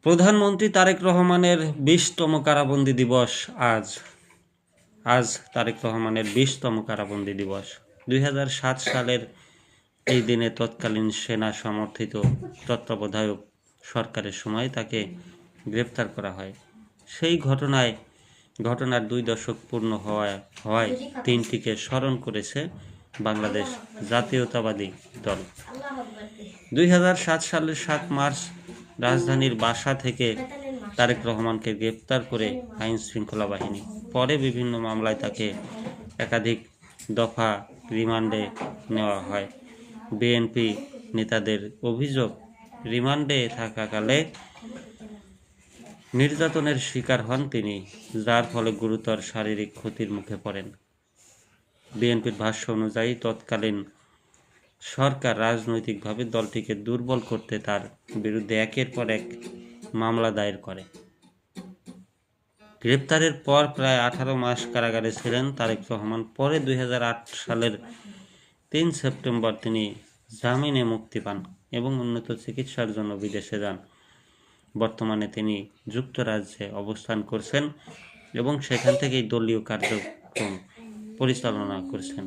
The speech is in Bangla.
প্রধানমন্ত্রী তারেক রহমানের ২০তম কারাবন্দী দিবস আজ তারেক রহমানের ২০তম কারাবন্দী দিবস। ২০০৭ সালের এই দিনে তৎকালীন সেনা সমর্থিত তত্ত্বাবধায়ক সরকারের সময় তাকে গ্রেপ্তার করা হয়। সেই ঘটনার ২ দশক পূর্ণ হওয়ায় দিনটিকে স্মরণ করেছে বাংলাদেশ জাতীয়তাবাদী দল। ২০০৭ সালের ৭ মার্চ রাজধানীর বাসা থেকে তারেক রহমানকে গ্রেপ্তার করে আইন শৃঙ্খলা বাহিনী। পরে বিভিন্ন মামলায় তাকে একাধিক দফা রিমান্ডে নেওয়া হয়। বিএনপি নেতাদের অভিযোগ, রিমান্ডে থাকাকালে নির্যাতনের শিকার হন তিনি, যার ফলে গুরুতর শারীরিক ক্ষতির মুখে পড়েন। বিএনপির ভাষ্য অনুযায়ী তৎকালীন সরকার রাজনৈতিকভাবে দলটিকে দুর্বল করতে তার বিরুদ্ধে একের পর এক মামলা দায়ের করে। গ্রেপ্তারের পর প্রায় 18 মাস কারাগারে ছিলেন তারেক রহমান। পরে 2008 সালের 3 সেপ্টেম্বর তিনি জামিনে মুক্তি পান এবং উন্নত চিকিৎসার জন্য বিদেশে যান। বর্তমানে তিনি যুক্তরাজ্যে অবস্থান করছেন এবং সেখান থেকেই দলীয় কার্যক্রম পরিচালনা করছেন।